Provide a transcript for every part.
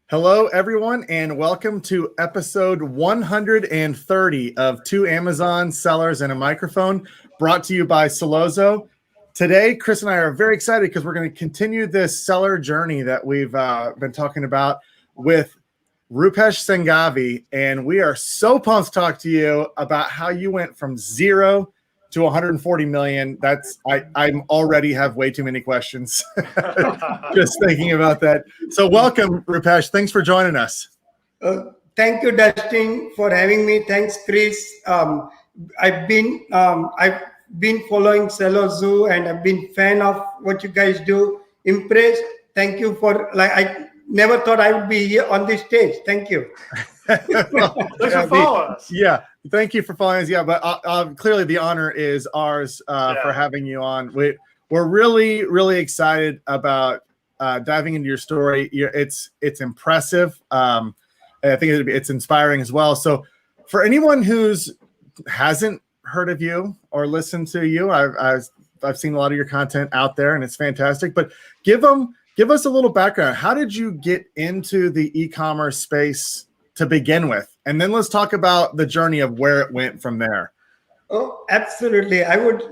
Hello, everyone, and welcome to episode 130 of Two Amazon Sellers and a Microphone, brought to you by Solozo. Today, Chris and I are very excited because we're going to continue this seller journey that we've been talking about with Rupesh Sanghavi, and we are so pumped to talk to you about how you went from zero to 140 million. I'm already have way too many questions just thinking about that. So welcome, Rupesh. Thanks for joining us. Thank you, Dustin, for having me. Thanks, Chris. I've been following Solozo and I've been fan of what you guys do. Impressed. Thank you for I never thought I would be here on this stage. Thank you. Thanks for following us. Yeah, thank you for following us. Yeah, but clearly the honor is ours for having you on. We're really, really excited about diving into your story. It's impressive. I think it's inspiring as well. So for anyone who's hasn't heard of you or listened to you, I've seen a lot of your content out there, and it's fantastic. But give us a little background. How did you get into the e-commerce space to begin with? And then let's talk about the journey of where it went from there. Oh, absolutely. I would,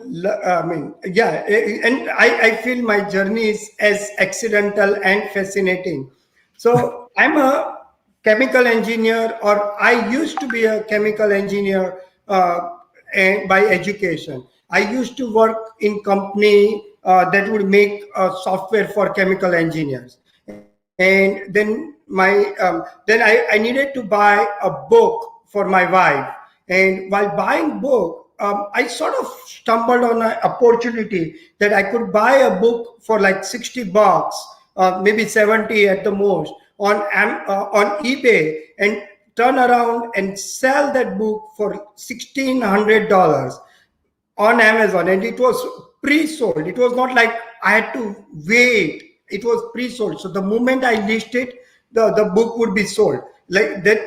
yeah. And I feel my journey is as accidental and fascinating. So I'm a chemical engineer, or I used to be a chemical engineer and by education. I used to work in company that would make software for chemical engineers. And then I needed to buy a book for my wife. And while buying book, I sort of stumbled on an opportunity that I could buy a book for like $60, maybe 70 at the most, on eBay, and turn around and sell that book for $1,600 on Amazon. And it was pre-sold. It was not like I had to wait. It was pre-sold. So the moment I listed, the book would be sold. Like that,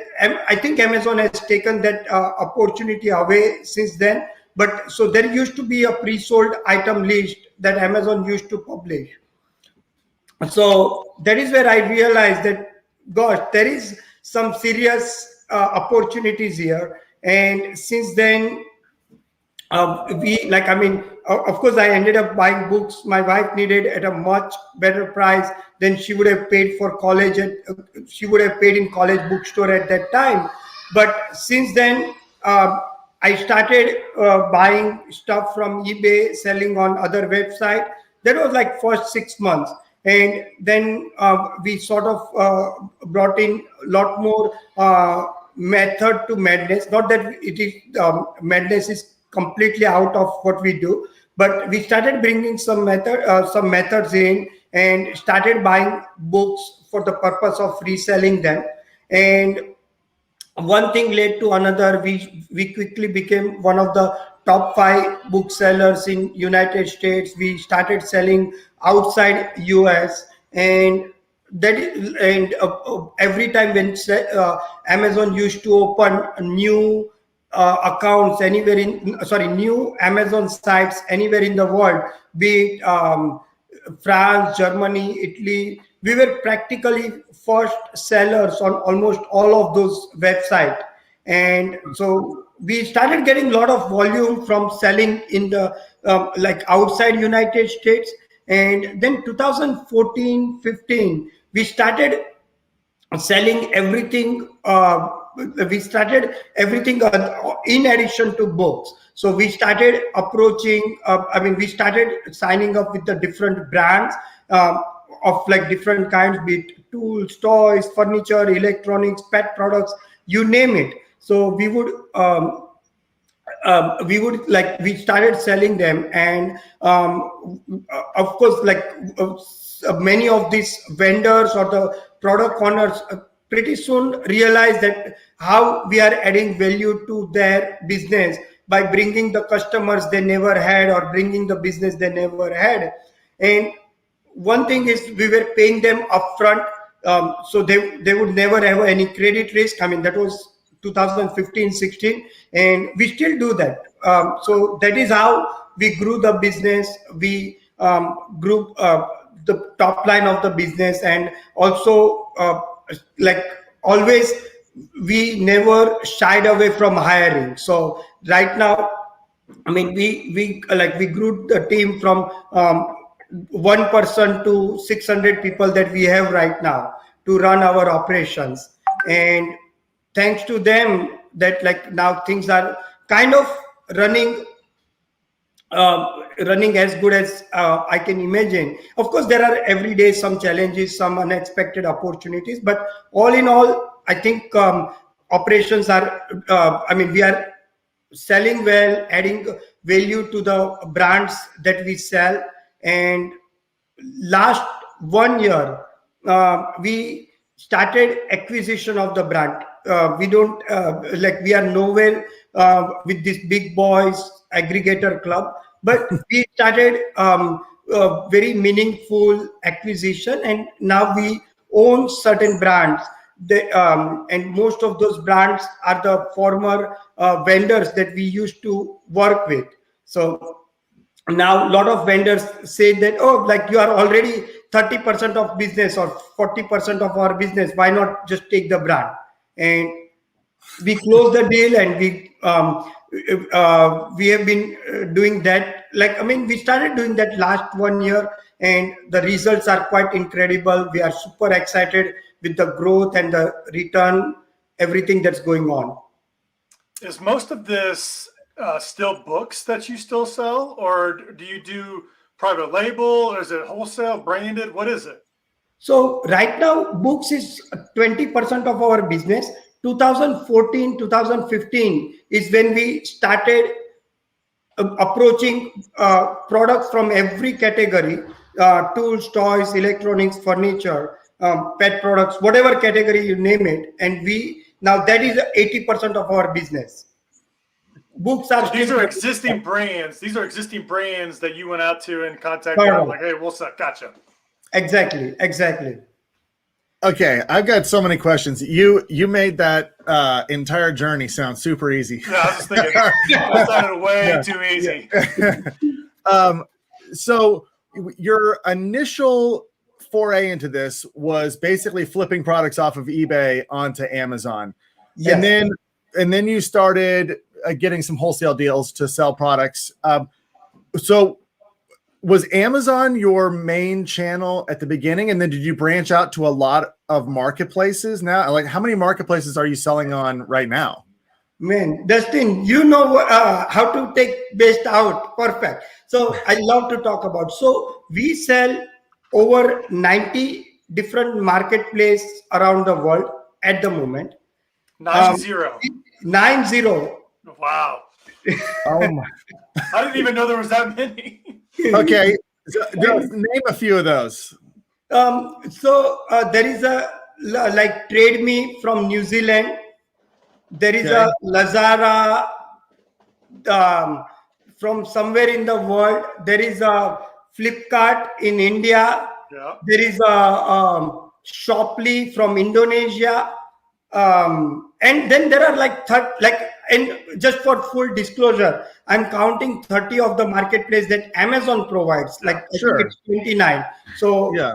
I think Amazon has taken that opportunity away since then. But so there used to be a pre-sold item list that Amazon used to publish. So that is where I realized that, gosh, there is some serious opportunities here. And since then, of course, I ended up buying books my wife needed at a much better price than she would have paid for college. She would have paid in college bookstore at that time. But since then, I started buying stuff from eBay, selling on other websites. That was like first 6 months. And then we sort of brought in a lot more method to madness. Not that it is madness is completely out of what we do, but we started bringing some methods in and started buying books for the purpose of reselling them. And one thing led to another. We quickly became one of the top 5 booksellers in United States. We started selling outside US, and every time when Amazon used to open new accounts anywhere new Amazon sites anywhere in the world, be it France, Germany, Italy, we were practically first sellers on almost all of those websites. And so we started getting a lot of volume from selling in the outside United States. And then 2014-15, we started selling everything. We started everything in addition to books. So we started approaching, we started signing up with the different brands of like different kinds, be it tools, toys, furniture, electronics, pet products, you name it. So we started selling them. And of course, many of these vendors or the product owners pretty soon realize that how we are adding value to their business by bringing the customers they never had or bringing the business they never had. And one thing is we were paying them upfront, so they would never have any credit risk. That was 2015-16, and we still do that. So that is how we grew the business. We grew the top line of the business, and also like always, we never shied away from hiring. So right now, I mean, we grew the team from 1 person to 600 people that we have right now to run our operations. And thanks to them, that like now things are kind of running running as good as I can imagine. Of course, there are every day some challenges, some unexpected opportunities, but all in all, I think operations are, we are selling well, adding value to the brands that we sell. And last 1 year, we started acquisition of the brand. We don't we are nowhere with this big boys aggregator club, but we started very meaningful acquisition, and now we own certain brands. And most of those brands are the former vendors that we used to work with. So now a lot of vendors say that, oh, like you are already 30% of business or 40% of our business, why not just take the brand? And we close the deal, and we have been doing that. We started doing that last 1 year, and the results are quite incredible. We are super excited with the growth and the return, everything that's going on. Is most of this still books that you still sell, or do you do private label, or is it wholesale, branded? What is it? So right now, books is 20% of our business. 2014, 2015 is when we started approaching products from every category, tools, toys, electronics, furniture, pet products, whatever category you name it. And now that is 80% of our business. Books are, so these are existing brands. These are existing brands that you went out to and contacted them, like, hey, we'll sell. Gotcha. Exactly. Okay, I've got so many questions. You made that entire journey sound super easy. Yeah, I was just thinking that sounded way too easy. Yeah. So your initial foray into this was basically flipping products off of eBay onto Amazon. Yes. And then you started getting some wholesale deals to sell products. So was Amazon your main channel at the beginning? And then did you branch out to a lot of marketplaces now? Like, how many marketplaces are you selling on right now? Man, Dustin, you know how to take best out. Perfect. So I love to talk about. So we sell over 90 different marketplaces around the world at the moment. 90. 90. Wow. Oh my. I didn't even know there was that many. Okay. Name a few of those. There is a Trade Me from New Zealand. There is a Lazada from somewhere in the world. There is a Flipkart in India. Yeah. There is a Shoply from Indonesia. And then there are and just for full disclosure, I'm counting 30 of the marketplace that Amazon provides. I think it's 29. So yeah,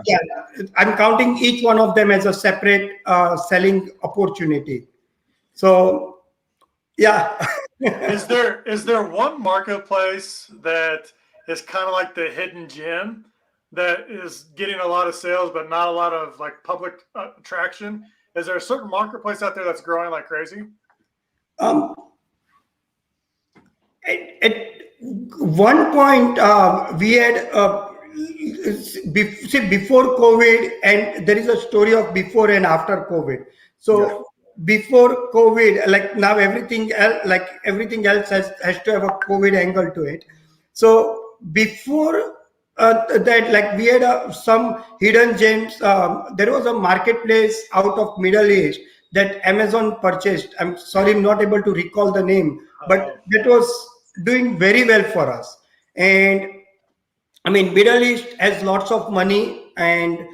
I'm counting each one of them as a separate selling opportunity. So yeah. Is there one marketplace that is kind of like the hidden gem that is getting a lot of sales but not a lot of like public traction? Is there a certain marketplace out there that's growing like crazy? At one point, we had before COVID, and there is a story of before and after COVID. So before COVID, like now everything else has to have a COVID angle to it. So before that, we had some hidden gems. There was a marketplace out of Middle East that Amazon purchased. I'm sorry, I'm not able to recall the name, but that was doing very well for us. And Middle East has lots of money and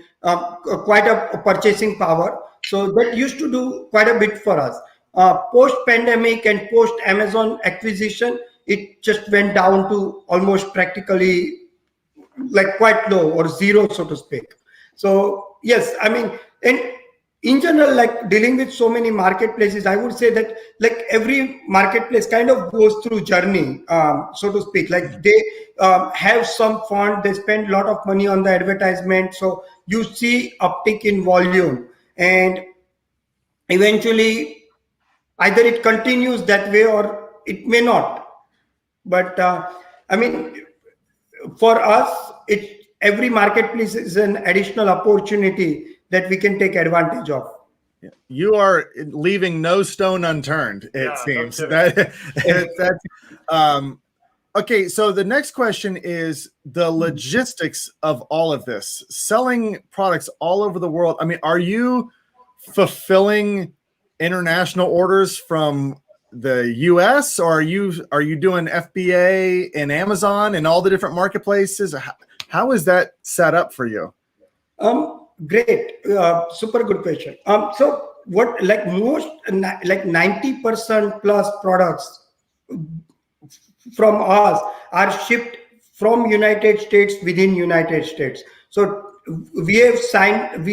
quite a purchasing power. So that used to do quite a bit for us. Post-pandemic and post-Amazon acquisition, it just went down to almost practically quite low or zero, so to speak. So yes, and in general, like dealing with so many marketplaces, I would say that like every marketplace kind of goes through journey, so to speak. Like they have some fund, they spend a lot of money on the advertisement. So you see uptick in volume, and eventually either it continues that way or it may not. But I mean, for us, every marketplace is an additional opportunity that we can take advantage of. You are leaving no stone unturned, it seems. Okay, so the next question is the logistics of all of this. Selling products all over the world. I mean, are you fulfilling international orders from the US, or are you doing FBA and Amazon and all the different marketplaces? How is that set up for you? Great, super good question. So what, like most, like 90% plus products from us are shipped from United States within United States. So we have signed,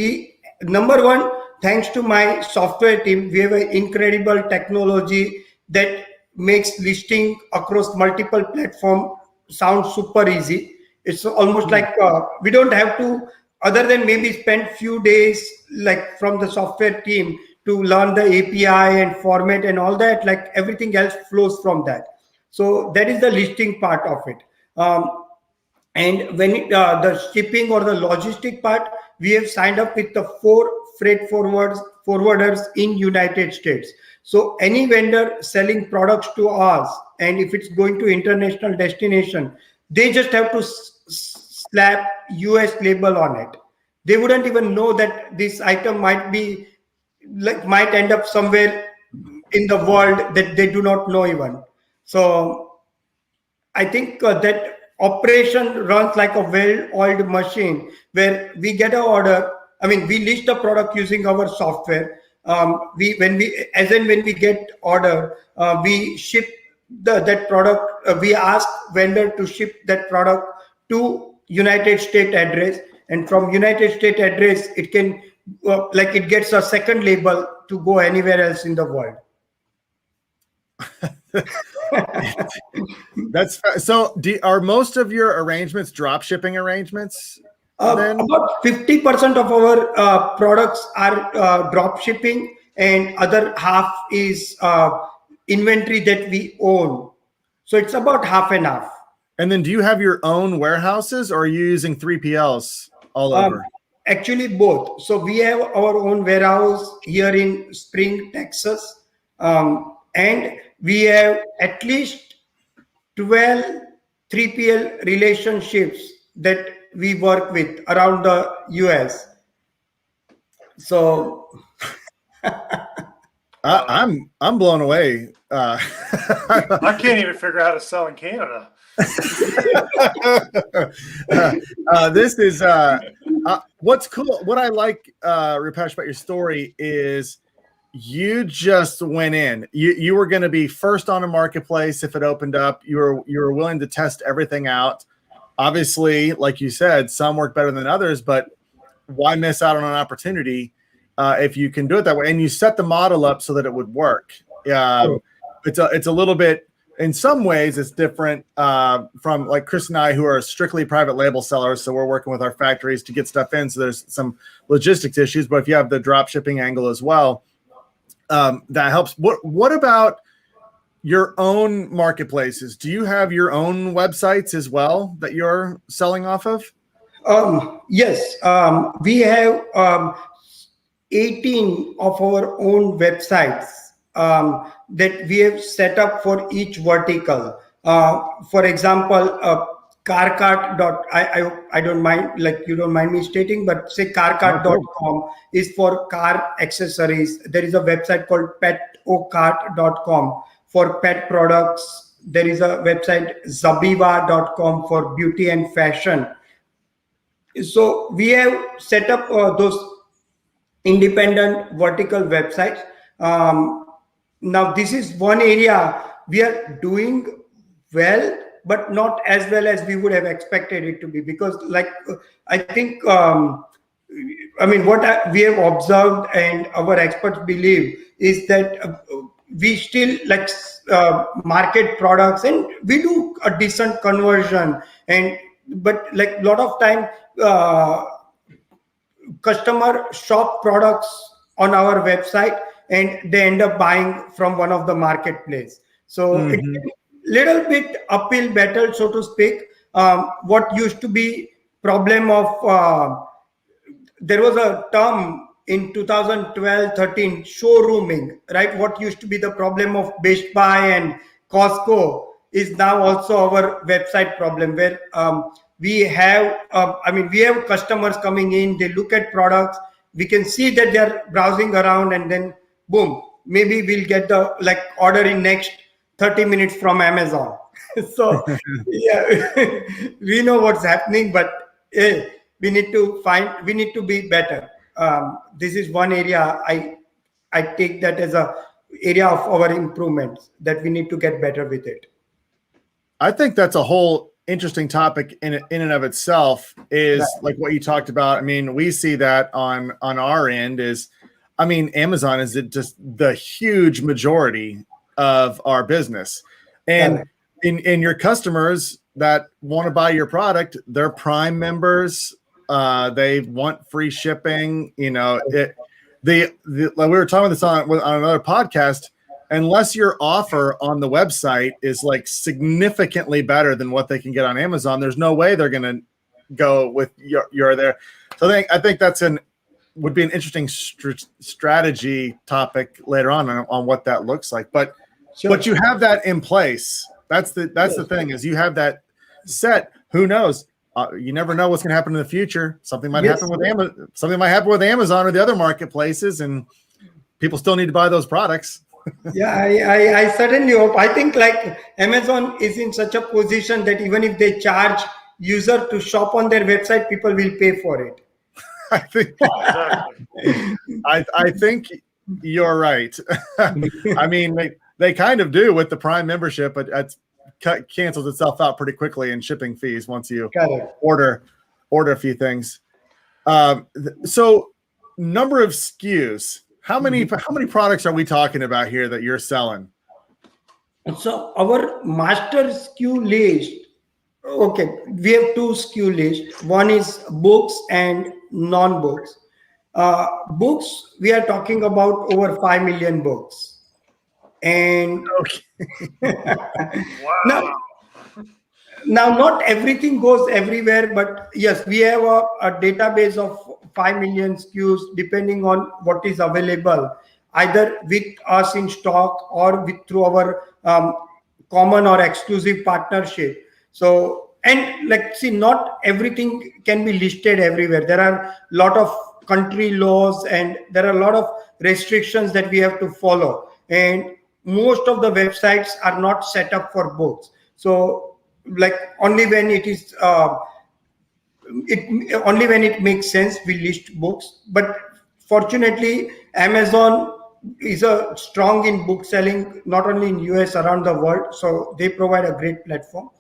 number one, thanks to my software team, we have an incredible technology that makes listing across multiple platforms sound super easy. It's almost like we don't have to, other than maybe spend few days like from the software team to learn the API and format and all that, like everything else flows from that. So that is the listing part of it. And when the shipping or the logistic part, we have signed up with the 4 freight forwarders in United States. So any vendor selling products to us, and if it's going to international destination, they just have to slap US label on it. They wouldn't even know that this item might end up somewhere in the world that they do not know even. So I think that operation runs like a well-oiled machine, where we get an order. I mean, we list the product using our software. When we get order, we ship that product. We ask vendor to ship that product to United States address, and from United States address, it can it gets a second label to go anywhere else in the world. That's so. Are most of your arrangements drop shipping arrangements? About 50% of our products are drop shipping, and other half is inventory that we own. So it's about half and half. And then do you have your own warehouses, or are you using 3PLs all over? Actually, both. So we have our own warehouse here in Spring, Texas. And we have at least 12 3PL relationships that we work with around the US. So I'm blown away. I can't even figure out how to sell in Canada. This is what's cool. What I like, Rupesh, about your story is you just went in. You were going to be first on a marketplace if it opened up. You were willing to test everything out. Obviously, like you said, some work better than others, but why miss out on an opportunity if you can do it that way? And you set the model up so that it would work. It's a little bit. In some ways, it's different from like Chris and I, who are strictly private label sellers. So we're working with our factories to get stuff in. So there's some logistics issues. But if you have the drop shipping angle as well, that helps. What about your own marketplaces? Do you have your own websites as well that you're selling off of? Yes, we have 18 of our own websites that we have set up for each vertical. For example, carcart. I don't mind, like you don't mind me stating, but say carcart.com is for car accessories. There is a website called petocart.com for pet products. There is a website zabiba.com for beauty and fashion. So we have set up those independent vertical websites. Now this is one area we are doing well, but not as well as we would have expected it to be, because like I think I mean, we have observed and our experts believe is that we still like market products and we do a decent conversion, but like a lot of time customer shop products on our website and they end up buying from one of the marketplace. So it's a little bit uphill battle, so to speak. What used to be problem of there was a term in 2012-13, showrooming, right? What used to be the problem of Best Buy and Costco is now also our website problem, where we have we have customers coming in, they look at products, we can see that they're browsing around, and then boom, maybe we'll get the like order in next 30 minutes from Amazon. So yeah, we know what's happening, but we need to be better. This is one area I take that as a area of our improvements, that we need to get better with it. I think that's a whole interesting topic in and of itself, is like what you talked about. I mean, we see that on our end is, I mean, Amazon is just the huge majority of our business. And in your customers that want to buy your product, they're Prime members. They want free shipping. You know, like we were talking about this on another podcast. Unless your offer on the website is like significantly better than what they can get on Amazon, there's no way they're going to go with your there. So I think that's would be an interesting strategy topic later on what that looks like. But but you have that in place. That's the thing, is you have that set. Who knows? You never know what's going to happen in the future. Something might happen with Amazon. Something might happen with Amazon or the other marketplaces, and people still need to buy those products. Yeah, I certainly hope. I think like Amazon is in such a position that even if they charge user to shop on their website, people will pay for it. I think you're right. I mean, they kind of do with the Prime membership, but it's cancels itself out pretty quickly in shipping fees once you order a few things. So number of SKUs. How many products are we talking about here that you're selling? So our master SKU list, okay, we have two SKU lists. One is books and non-books. Books, we are talking about over 5 million books. And wow. Now not everything goes everywhere, but yes, we have a database of 5 million SKUs depending on what is available, either with us in stock or through our common or exclusive partnership. So, and like, see, not everything can be listed everywhere. There are a lot of country laws and there are a lot of restrictions that we have to follow. And most of the websites are not set up for books. So like only when it is only when it makes sense we list books. But fortunately Amazon is strong in book selling, not only in US, around the world. So they provide a great platform.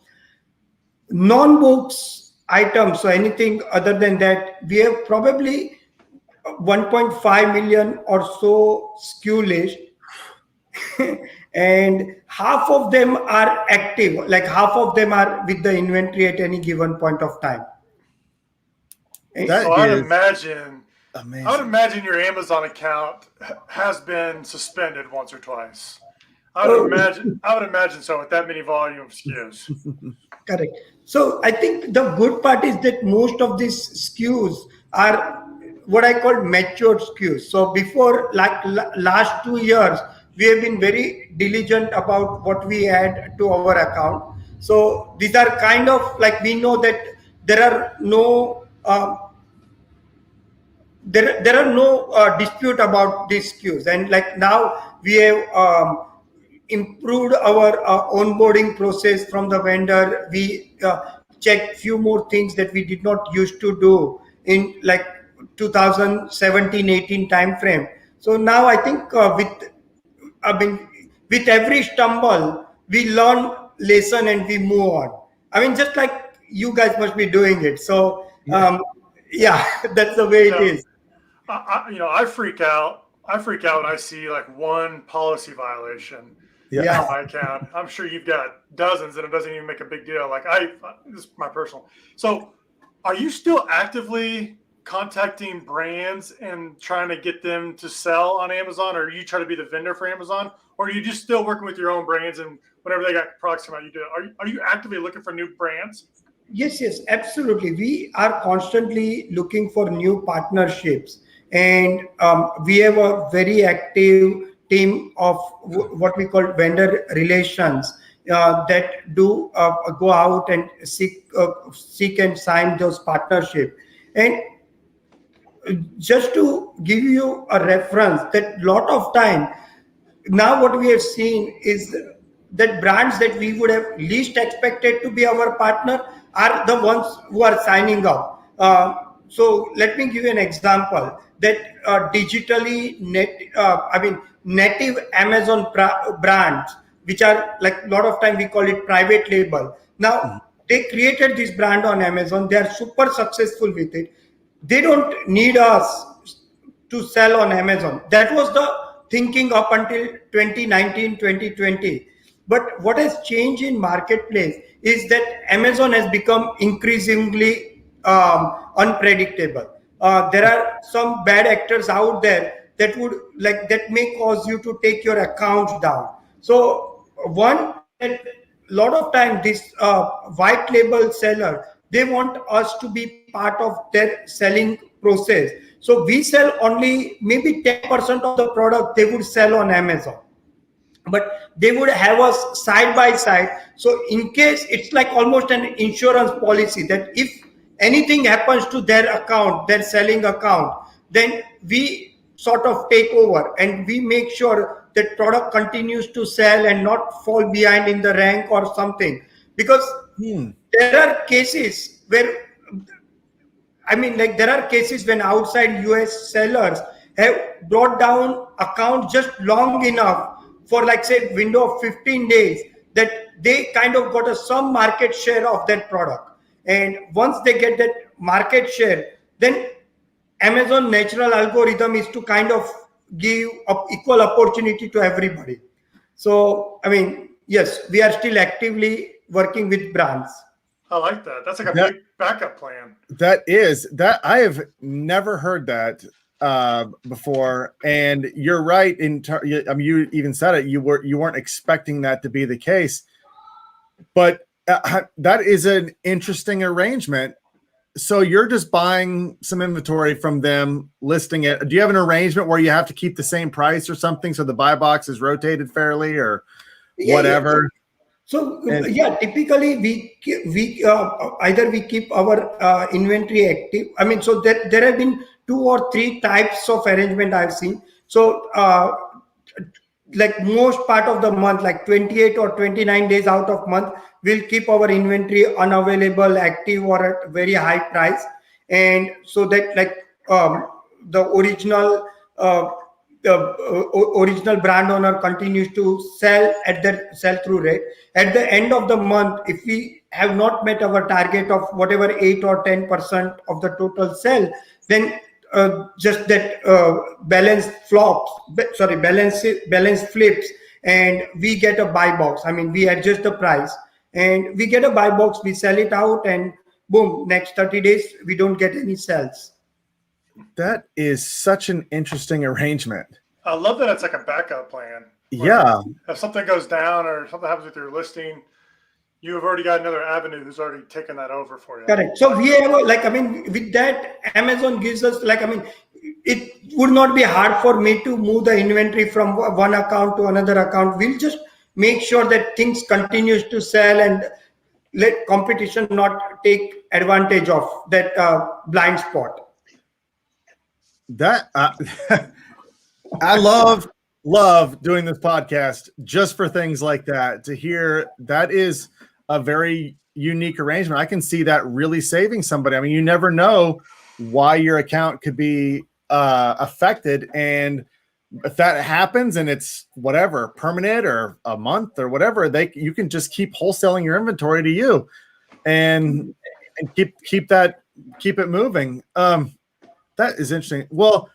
Non-books items, so anything other than that, we have probably 1.5 million or so SKU list. And half of them are active, like half of them are with the inventory at any given point of time. So I'd imagine amazing. I would imagine your Amazon account has been suspended once or twice. I would imagine so, with that many volume of SKUs. Correct. So I think the good part is that most of these SKUs are what I call matured SKUs. So before, like last 2 years, we have been very diligent about what we add to our account. So these are kind of like, we know that there are no dispute about these SKUs, and like now we have improved our onboarding process from the vendor. We check few more things that we did not used to do in like 2017-18 timeframe. So now I think with every stumble we learn lesson and we move on. I mean, just like you guys must be doing it. So Yeah, that's the way it is. I freak out. I freak out when I see like one policy violation Yeah. on my account. I'm sure you've got dozens, and it doesn't even make a big deal. Like this is my personal. So, are you still actively contacting brands and trying to get them to sell on Amazon, or are you trying to be the vendor for Amazon, or are you just still working with your own brands and whenever they got products come out, you do it? Are you actively looking for new brands? Yes, absolutely. We are constantly looking for new partnerships, and we have a very active team of what we call vendor relations that do go out and seek and sign those partnerships. And just to give you a reference, that lot of time now what we have seen is that brands that we would have least expected to be our partner are the ones who are signing up. So let me give you an example that native Amazon brands, which are like a lot of time we call it private label. Now they created this brand on Amazon. They are super successful with it. They don't need us to sell on Amazon. That was the thinking up until 2019, 2020. But what has changed in marketplace is that Amazon has become increasingly unpredictable. There are some bad actors out there that may cause you to take your accounts down. So one, that lot of time this white label seller, they want us to be part of their selling process. So we sell only maybe 10% of the product they would sell on Amazon, but they would have us side by side. So in case, it's like almost an insurance policy that if anything happens to their account, their selling account, then we sort of take over and we make sure that product continues to sell and not fall behind in the rank or something. Because there are cases where, there are cases when outside US sellers have brought down account just long enough for, like, say, window of 15 days that they kind of got some market share of that product. And once they get that market share, then Amazon natural algorithm is to kind of give equal opportunity to everybody. So, yes, we are still actively working with brands. I like that. That's like a big backup plan. That I have never heard that before, and you're right. You even said it. You weren't expecting that to be the case, but that is an interesting arrangement. So you're just buying some inventory from them, listing it. Do you have an arrangement where you have to keep the same price or something, so the buy box is rotated fairly, or whatever? So typically we either we keep our inventory active. So there have been 2 or 3 types of arrangement I've seen. So like most part of the month, like 28 or 29 days out of month, we'll keep our inventory unavailable, active, or at very high price, and so that the original brand owner continues to sell at their sell-through rate. At the end of the month, if we have not met our target of whatever 8 or 10% of the total sell, then just that balance flips, and we get a buy box. We adjust the price and we get a buy box, we sell it out, and boom, next 30 days we don't get any sales. That is such an interesting arrangement. I love that it's like a backup plan. Yeah. If something goes down or something happens with your listing, you have already got another avenue who's already taken that over for you. Correct. So we have with that, Amazon gives us it would not be hard for me to move the inventory from one account to another account. We'll just make sure that things continues to sell and let competition not take advantage of that blind spot. That I love doing this podcast just for things like that. To hear that is a very unique arrangement. I can see that really saving somebody. You never know why your account could be affected, and if that happens and it's whatever, permanent or a month or whatever, you can just keep wholesaling your inventory to you and keep that keep it moving. That is interesting. Well,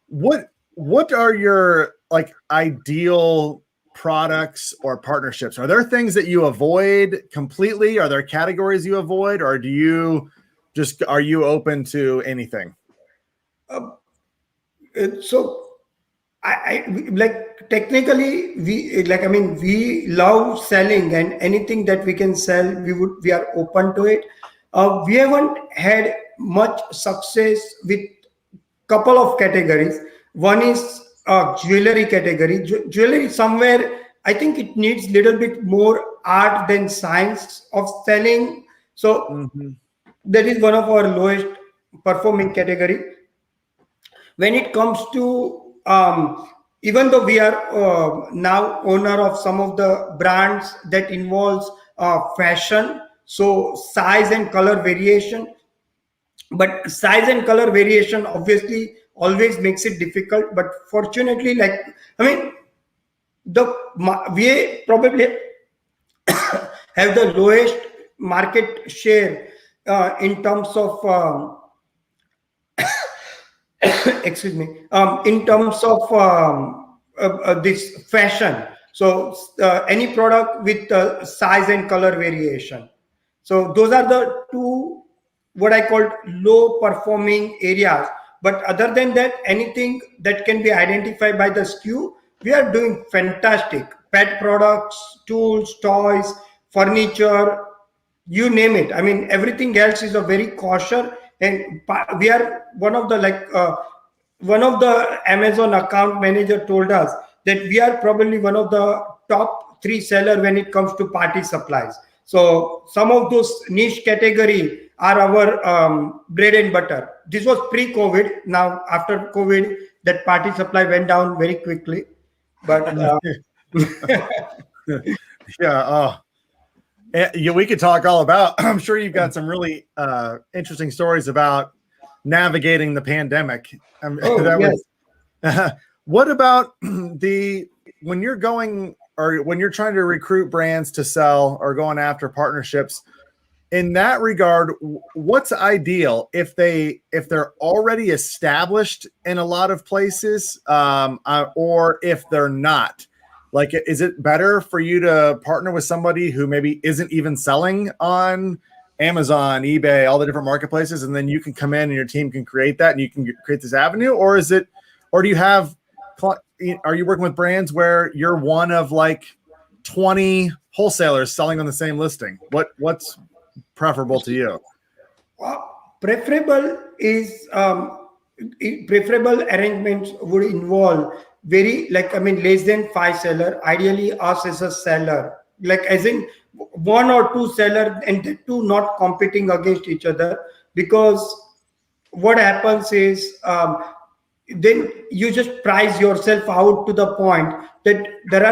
what are your like ideal products or partnerships? Are there things that you avoid completely? Are there categories you avoid, or are you open to anything? So I like technically we love selling, and anything that we can sell, we are open to it. We haven't had much success with couple of categories. One is jewelry category. Jewelry somewhere I think it needs little bit more art than science of selling. So that is one of our lowest performing category. When it comes to even though we are now owner of some of the brands that involves fashion, so size and color variation, but size and color variation obviously always makes it difficult. But fortunately, like I mean, we probably have the lowest market share in terms of excuse me, in terms of this fashion. So any product with size and color variation. So those are the two what I call low performing areas. But other than that, anything that can be identified by the SKU, we are doing fantastic. Pet products, tools, toys, furniture, you name it. I mean, everything else is a very cautious, and we are one of the Amazon account manager told us that we are probably one of the top 3 seller when it comes to party supplies. So some of those niche category are our bread and butter. This was pre-COVID. Now after COVID, that party supply went down very quickly. But yeah, we could talk all about. I'm sure you've got some really interesting stories about navigating the pandemic. What about when you're going or when you're trying to recruit brands to sell or going after partnerships? In that regard, what's ideal if they're already established in a lot of places, or if they're not? Like, is it better for you to partner with somebody who maybe isn't even selling on Amazon, eBay, all the different marketplaces, and then you can come in and your team can create that and you can create this avenue? Or are you working with brands where you're one of like 20 wholesalers selling on the same listing? What's preferable to you? Preferable arrangements would involve less than 5 seller, ideally us as a seller, like as in 1 or 2 seller, and the two not competing against each other. Because what happens is then you just price yourself out to the point that there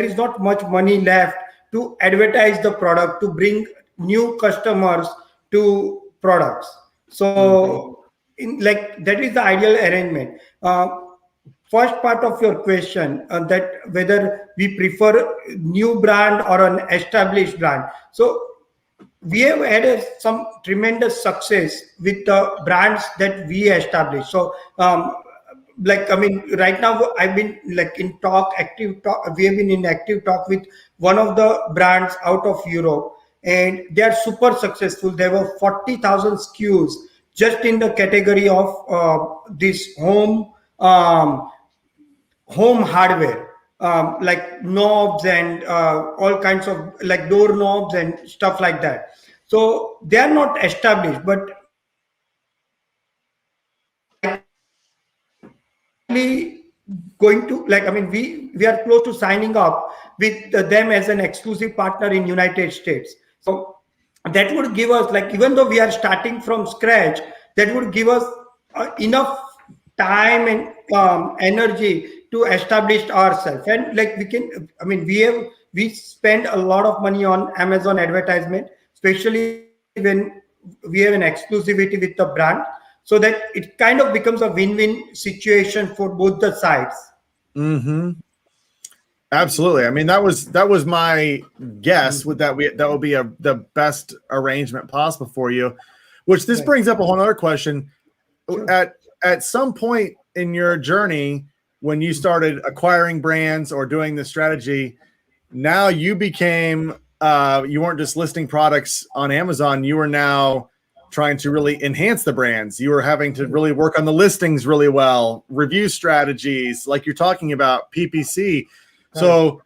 is not much money left to advertise the product, to bring new customers to products. So that is the ideal arrangement. First part of your question, that whether we prefer new brand or an established brand. So we have had some tremendous success with the brands that we established. So right now I've been active talk. We have been in active talk with one of the brands out of Europe, and they are super successful. There were 40,000 SKUs just in the category of this home hardware, like knobs and all kinds of like door knobs and stuff like that. So they are not established, but going to we are close to signing up with them as an exclusive partner in United States. So that would give us, like, even though we are starting from scratch, that would give us enough time and energy to establish ourselves. And like we spend a lot of money on Amazon advertisement, especially when we have an exclusivity with the brand, so that it kind of becomes a win-win situation for both the sides. Absolutely. I mean, that was my guess. That would be the best arrangement possible for you. Which this brings up a whole other question. Sure. At some point in your journey, when you started acquiring brands or doing the strategy, now you became you weren't just listing products on Amazon. You were now trying to really enhance the brands. You were having to really work on the listings really well, review strategies, like you're talking about PPC. So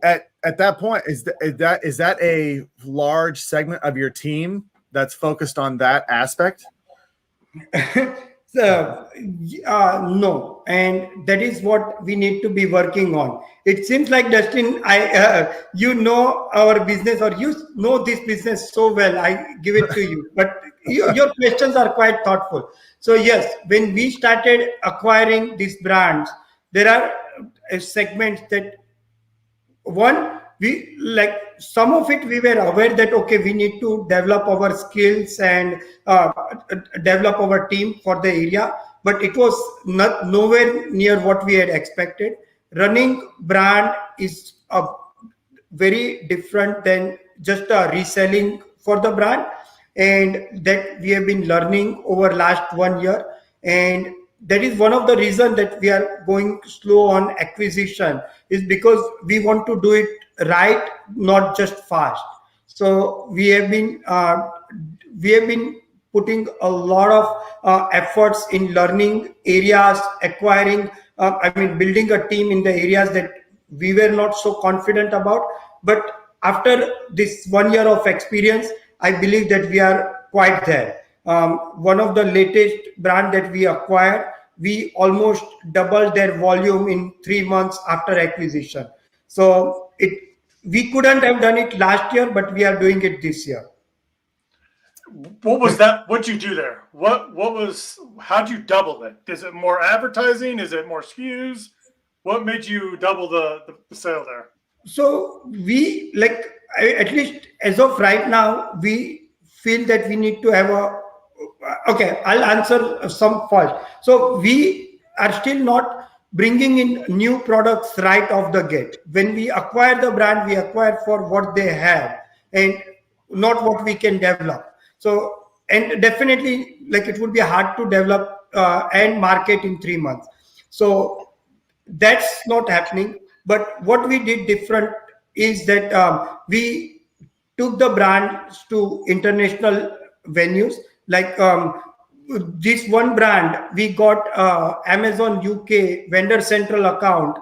at that point, is that a large segment of your team that's focused on that aspect? No, and that is what we need to be working on. It seems like, Dustin, you know our business, or you know this business so well. I give it to you, but your questions are quite thoughtful. So yes, when we started acquiring these brands, there are segments that we like. Some of it we were aware that okay, we need to develop our skills and develop our team for the area, but it was nowhere near what we had expected. Running brand is very different than just reselling for the brand, and that we have been learning over last 1 year, and that is one of the reasons that we are going slow on acquisition, is because we want to do it right, not just fast. So we have been putting a lot of efforts in learning areas, acquiring, building a team in the areas that we were not so confident about. But after this 1 year of experience, I believe that we are quite there. One of the latest brand that we acquired, we almost doubled their volume in 3 months after acquisition. So we couldn't have done it last year, but we are doing it this year. What was that? What'd you do there? How'd you double it? Is it more advertising? Is it more SKUs? What made you double the sale there? So we, at least as of right now, we feel that we need to have okay, I'll answer some first. So we are still not bringing in new products right off the gate. When we acquire the brand, we acquire for what they have and not what we can develop. So, and definitely, it would be hard to develop and market in 3 months. So that's not happening. But what we did different is that we took the brands to international venues. This one brand, we got Amazon UK vendor central account,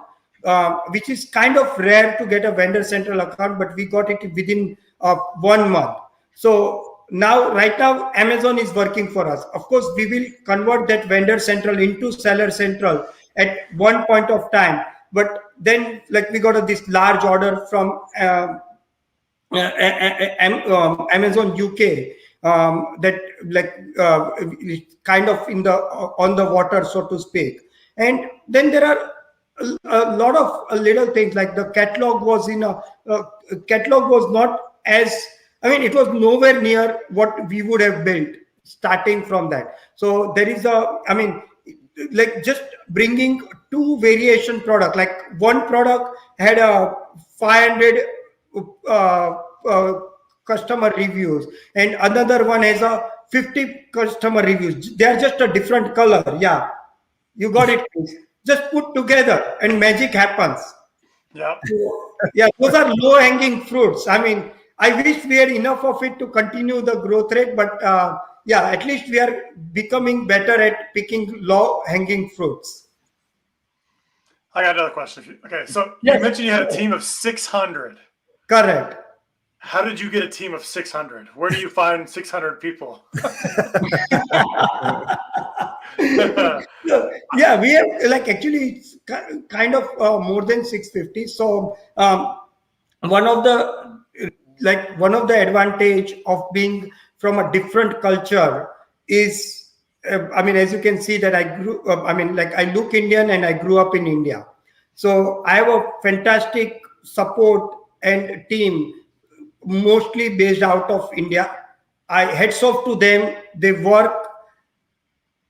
which is kind of rare to get a vendor central account, but we got it within 1 month. So right now, Amazon is working for us. Of course, we will convert that vendor central into seller central at one point of time. But then, we got this large order from Amazon UK. That kind of on the water, so to speak. And then there are a lot of little things, like the catalog was catalog was not as, it was nowhere near what we would have built starting from that. So there is just bringing 2 variation product, one product had a 500 customer reviews and another one has a 50 customer reviews. They are just a different color. Yeah, you got it. Just put together and magic happens. Yeah. Yeah, those are low hanging fruits. I wish we had enough of it to continue the growth rate, but at least we are becoming better at picking low hanging fruits. I got another question. Okay, so you mentioned you had a team of 600. Correct. How did you get a team of 600? Where do you find 600 people? Yeah, we have actually it's kind of more than 650. So one of the advantage of being from a different culture is, as you can see that I grew up, I look Indian and I grew up in India. So I have a fantastic support and team, mostly based out of India. I hats off to them. They work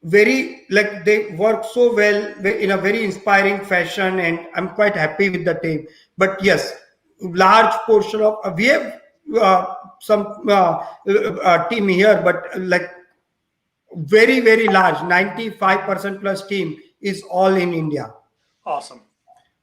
very, like, they work so well in a very inspiring fashion, and I'm quite happy with the team. But yes, large portion of we have some team here, but like very, very large 95% plus team is all in India. Awesome.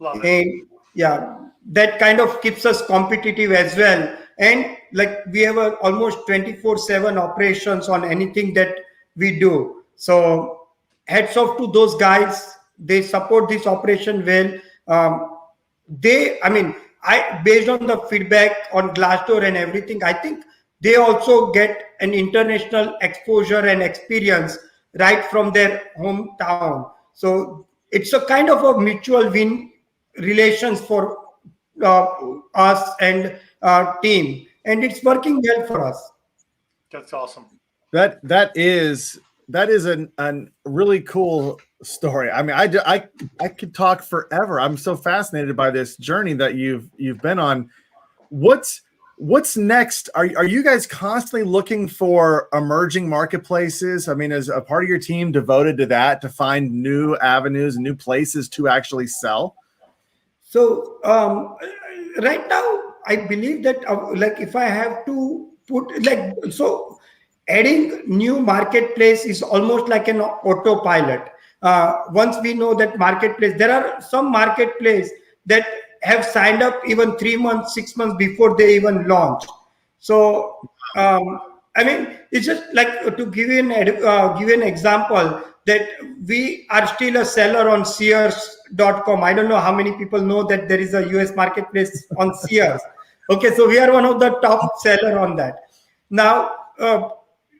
Love it. And yeah, that kind of keeps us competitive as well. And like we have almost 24/7 operations on anything that we do. So hats off to those guys. They support this operation well. I mean, based on the feedback on Glassdoor and everything, I think they also get an international exposure and experience right from their hometown. So it's a kind of a mutual win relations for us and our team, and it's working well for us. That's awesome. That is a really cool story. I mean, I could talk forever. I'm so fascinated by this journey that you've been on. What's next? Are you guys constantly looking for emerging marketplaces? I mean, is a part of your team devoted to that, to find new avenues and new places to actually sell? So right now, I believe that like if I have to put like, so adding new marketplace is almost like an autopilot. Once we know that marketplace, there are some marketplace that have signed up even 3 months, 6 months before they even launch. So I mean, it's just like to give you an example that we are still a seller on Sears.com. I don't know how many people know that there is a US marketplace on Sears. Okay, so we are one of the top seller on that. Now,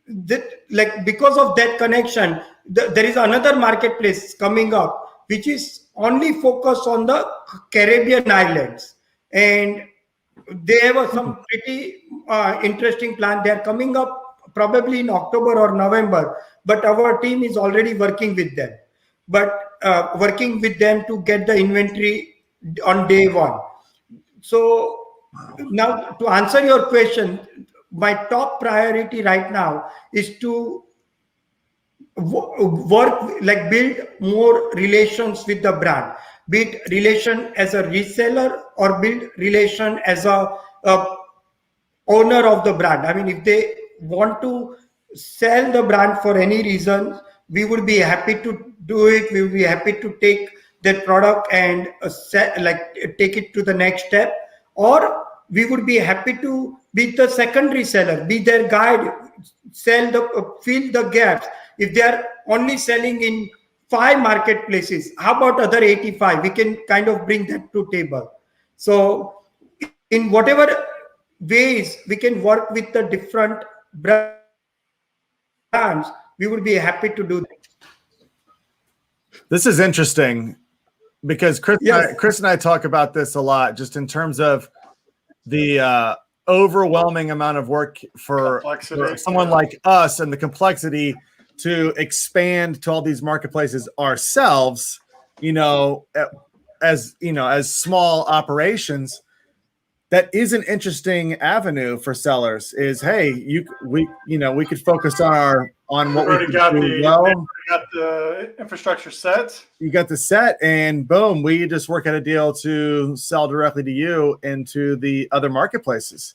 because of that connection, there is another marketplace coming up, which is only focused on the Caribbean islands. And they have some pretty interesting plan. They are coming up probably in October or November, but our team is already working with them. Working with them to get the inventory on day one. So now to answer your question, my top priority right now is to work, like build more relations with the brand, be it relation as a reseller or build relation as a owner of the brand. I mean, if they want to sell the brand for any reason, we would be happy to do it. We would be happy to take that product and take it to the next step, or we would be happy to be the secondary seller, be their guide, fill the gaps. If they are only selling in 5 marketplaces, how about other 85? We can kind of bring that to table. So in whatever ways we can work with the different brands, we would be happy to do that. This is interesting because Chris and I talk about this a lot, just in terms of the overwhelming amount of work for someone like us and the complexity to expand to all these marketplaces ourselves, as small operations. That is an interesting avenue for sellers. Is, hey, we could focus on what we got the infrastructure set. You got the set, and boom, we just work out a deal to sell directly to you into the other marketplaces.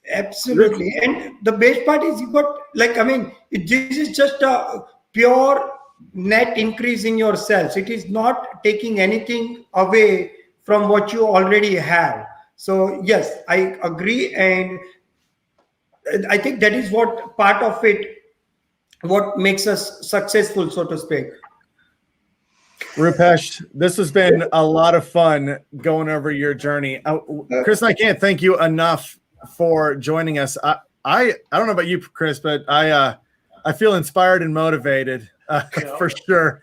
Absolutely. And the best part is you got, this is just a pure net increase in your sales. It is not taking anything away from what you already have. So yes, I agree. And I think that is what part of it, what makes us successful, so to speak. Rupesh, this has been a lot of fun going over your journey. Chris and I can't thank you enough for joining us. I don't know about you, Chris, but I feel inspired and motivated for sure.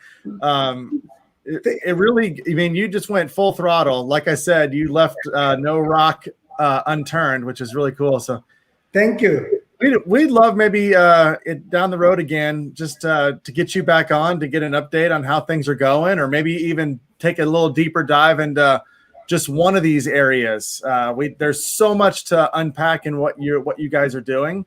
It really, I mean, you just went full throttle. Like I said, you left no rock unturned, which is really cool. So thank you. We'd love maybe down the road again, just to get you back on to get an update on how things are going, or maybe even take a little deeper dive into just one of these areas. There's so much to unpack in what you guys are doing.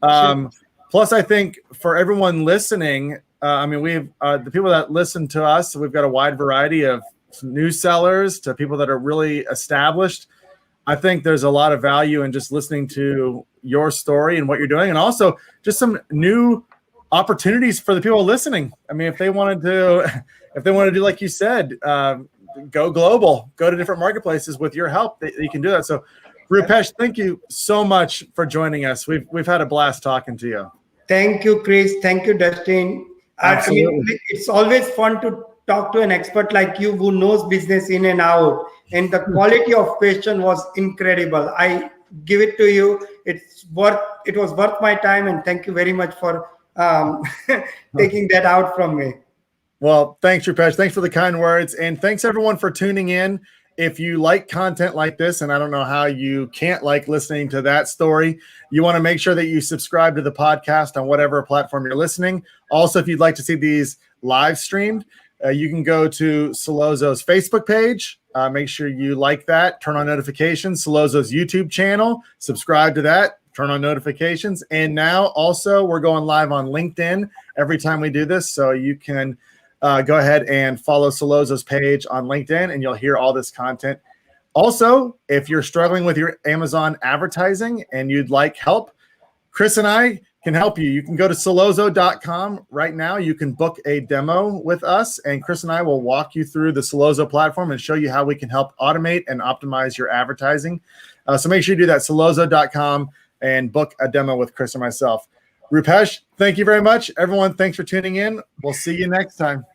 Plus, I think for everyone listening, I mean, we've the people that listen to us, we've got a wide variety of new sellers to people that are really established. I think there's a lot of value in just listening to your story and what you're doing, and also just some new opportunities for the people listening. I mean, if they want to do, like you said, go global, go to different marketplaces with your help, you can do that. So Rupesh, thank you so much for joining us. We've had a blast talking to you. Thank you, Chris. Thank you, Dustin. Absolutely. I mean, it's always fun to talk to an expert like you who knows business in and out. And the quality of question was incredible. I give it to you. It was worth my time. And thank you very much for taking that out from me. Well, thanks, Rupesh. Thanks for the kind words. And thanks, everyone, for tuning in. If you like content like this, and I don't know how you can't like listening to that story, you want to make sure that you subscribe to the podcast on whatever platform you're listening. Also, if you'd like to see these live streamed, you can go to Solozo's Facebook page. Make sure you like that. Turn on notifications. Solozo's YouTube channel. Subscribe to that. Turn on notifications. And now also we're going live on LinkedIn every time we do this. So you can go ahead and follow Solozo's page on LinkedIn and you'll hear all this content. Also, if you're struggling with your Amazon advertising and you'd like help, Chris and I can help you. You can go to Solozo.com right now. You can book a demo with us, and Chris and I will walk you through the Solozo platform and show you how we can help automate and optimize your advertising. So make sure you do that, Solozo.com, and book a demo with Chris or myself. Rupesh, thank you very much. Everyone, thanks for tuning in. We'll see you next time.